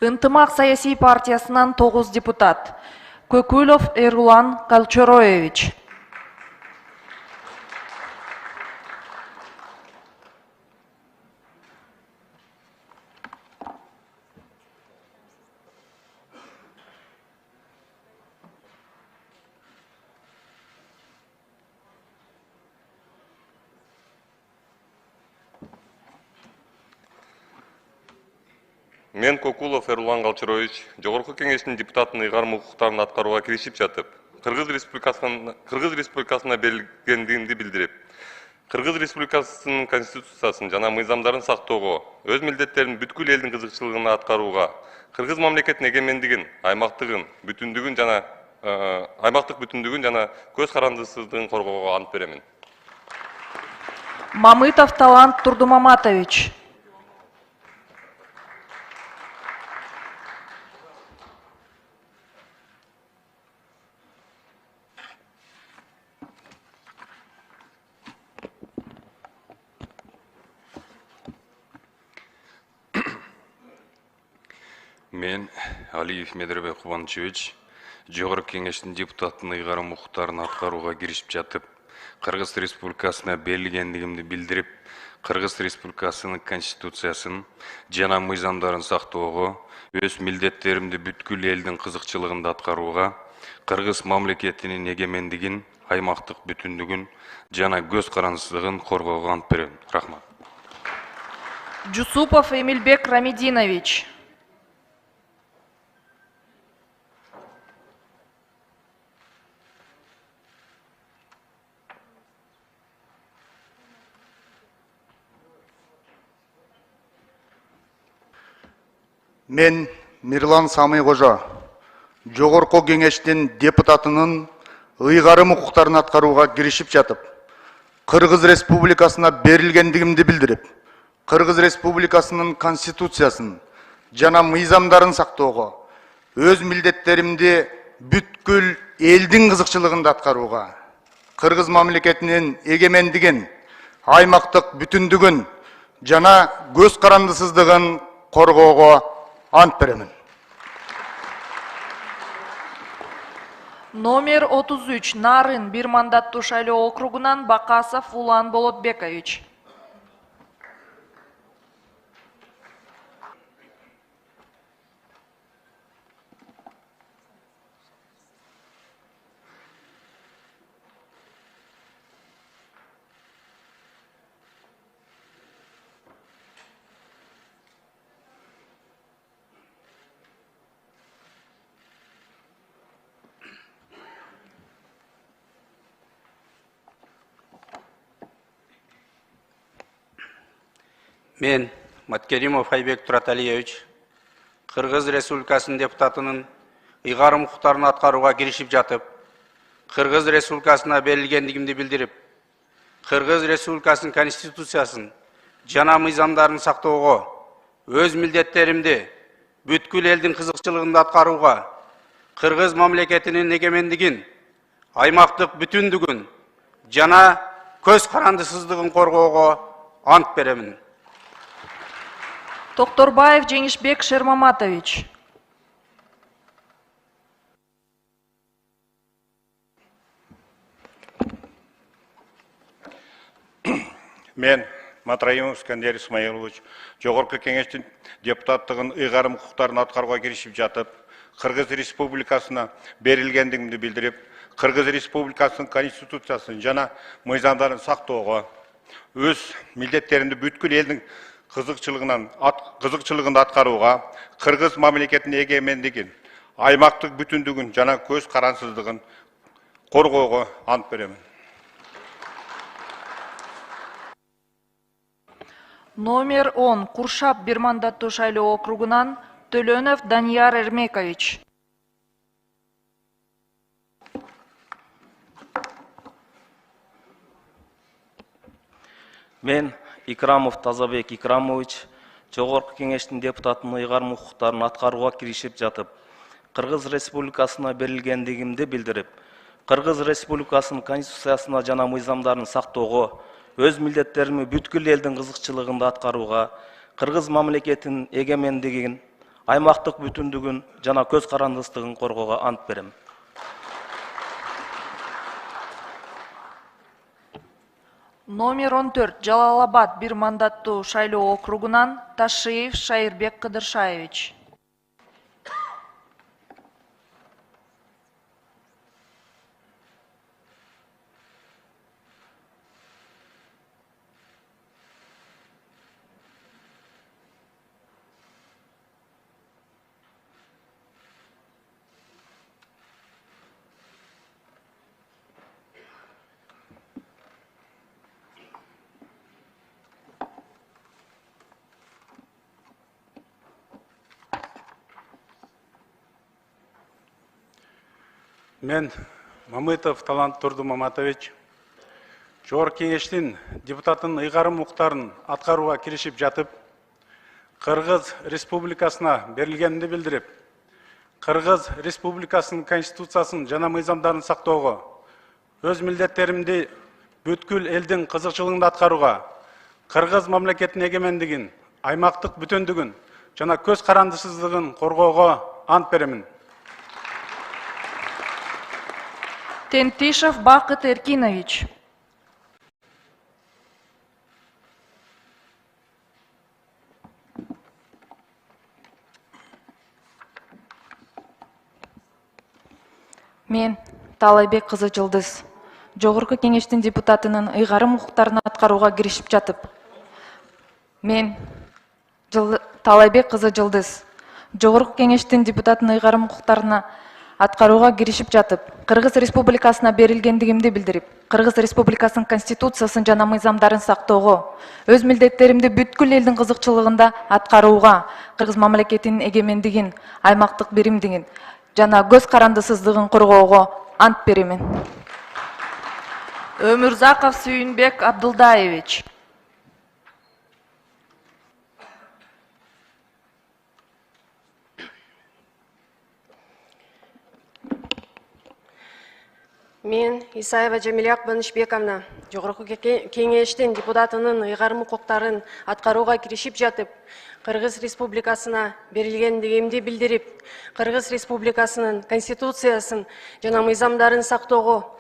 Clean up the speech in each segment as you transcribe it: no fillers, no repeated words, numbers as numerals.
Ынтымақ саяси партиясынан 9 депутат. Көкүлов Эрулан Калчороевич. Мен Көкүлов Эрулан Калчороевич, Жогорку кеңештин депутатынын ыйгарым укуктарын аткарууга киришип жатып, Кыргыз Республикасына берилгендигимди билдирип, Кыргыз Республикасынын конституциясын жана мыйзамдарын сактоого, өз милдеттерин бүткүл элдин кызыкчылыгына аткарууга, Кыргыз мамлекетинин эгемендигин, аймактык бүтүндүгүн жана көз карандысыздыгын коргоого ант беремин. Мамытов Талант Турдумаматович. Мен Алиев Медребек Кубанычевич, Жогорку кеңештин депутатынын ыйгарым укуктарын аткарууга киришип жатып, Кыргыз Республикасына берилгендигимди билдирип, Кыргыз Республикасынын конституциясын жана мыйзамдарын сактоого, өз милдеттеримди бүткүл элдин кызыкчылыгында аткарууга, Кыргыз мамлекетинин эгемендигин, аймактык бүтүндүгүн жана көз карандысыздыгын коргоого ант берем. Рахмат. Жусупов Эмилбек Рамидинович. Мен Мирлан Самый-Кожа, Жогорку кеңештин депутатынын ыйгарым укуктарын аткарууга киришип жатып, Кыргыз Республикасына берилгендигимди билдирип, Кыргыз Республикасынын конституциясын жана мыйзамдарын сактоого, өз милдеттеримди бүткүл элдин кызыкчылыгында аткарууга, Кыргыз мамлекетинин эгемендигин, аймактык бүтүндүгүн жана көз карандысыздыгын коргоого ант беремин. Номер 33 Нарын бир мандаттуу шайлоо округунан Бакасов Улан Болотбекович. Мен Маткеримов Айбек Тураталиевич, Кыргыз Республикасынын депутатынын ыйгарым укуктарын аткарууга киришип жатып, Кыргыз Республикасына берилгендигимди билдирип, Кыргыз Республикасынын конституциясын жана мыйзамдарын сактоого, өз милдеттеримди бүткүл элдин кызыкчылыгында аткарууга, Кыргыз мамлекетинин эгемендигин, аймактык бүтүндүгүн жана көз карандысыздыгын коргоого ант беремин. Токторбаев Жеңишбек Шермаматович. Мен Матраимов Искандер Исмаилович, Жогорку кеңештин депутаттыгын ыйгарым укуктарын аткарууга киришип жатып, Кыргыз Республикасына берилгендигимди билдирип, Кыргыз Республикасынын конституциясын жана мыйзамдарын сактоого, өз милдеттеримди бүткүл элдин кызыкчылыгында аткарууга, Кыргыз мамлекетинин эгемендигин, аймактык бүтүндүгүн жана көз карандысыздыгын коргоого ант беремин. Номер 10 Куршап бир мандаттуу шайлоо округунан Төлөнов Данияр Эрмекович. Мен Икрамов Тазабек Икрамович, Жогорку кеңештин депутатынын ыйгарым укуктарын аткарууга киришип жатып, Кыргыз Республикасына берилгендигимди билдирип, Кыргыз Республикасынын конституциясына жана мыйзамдарын сактоого, өз милдеттеримди бүткүл элдин кызыкчылыгында аткарууга, Кыргыз мамлекетинин эгемендигин, аймактык бүтүндүгүн жана көз карандысыздыгын коргоого ант берем. Номер 14 Жалал-Абад бир мандаттуу шайлоо округунан Ташиев Шайырбек Кыдыршаевич. Мен Мамытов Талант Турду Маматович, Жогорку Кеңештин депутатынын ыйгарым укуктарын аткарууга киришип жатып, Кыргыз Республикасына берилгенин билдирип, Кыргыз Республикасынын Конституциясын жана мыйзамдарын сактоого, өз милдеттеримди бүткүл элдин кызыкчылыгында аткарууга, Кыргыз мамлекетинин эгемендигин, аймактык бүтүндүгүн жана көз карандысыздыгын коргоого ант беремин. Тентишев Бакыт Эркинович. Мен Таалайбек кызы Жылдыз, Жогорку Кеңештин депутатынын ыйгарым укуктарын аткарууга киришип жатып. Мен Таалайбек кызы Жылдыз, Жогорку Кеңештин депутатынын ыйгарым укуктарына аткарууга киришип жатып, Кыргыз Республикасына берилгендигимди билдирип, Кыргыз Республикасынын Конституциясын жана мыйзамдарын сактоого, өз милдеттеримди бүткүл элдин кызыкчылыгында аткарууга, Кыргыз мамлекетинин эгемендигин, аймактык биримдигин жана көз карандысыздыгын коргоого ант беремин. Өмүрзаков Сүйүнбек Абдылдаевич. Мен Исаева Жамиля Акбанышбековна, Жогорку Кеңештин депутатынын ыйгарым укуктарын аткарууга киришип жатып, Кыргыз Республикасына берилгендигимди билдирип, Кыргыз Республикасынын Конституциясын жана мыйзамдарын сактоого,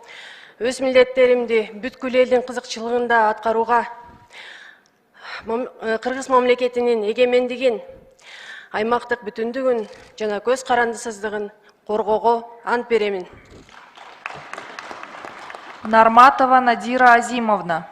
өз милдеттеримди бүткүл элдин кызыкчылыгында аткарууга, Кыргыз мамлекетинин эгемендигин, аймактык бүтүндүгүн жана көз карандысыздыгын коргоого ант беремин. Нарматова Надира Азимовна.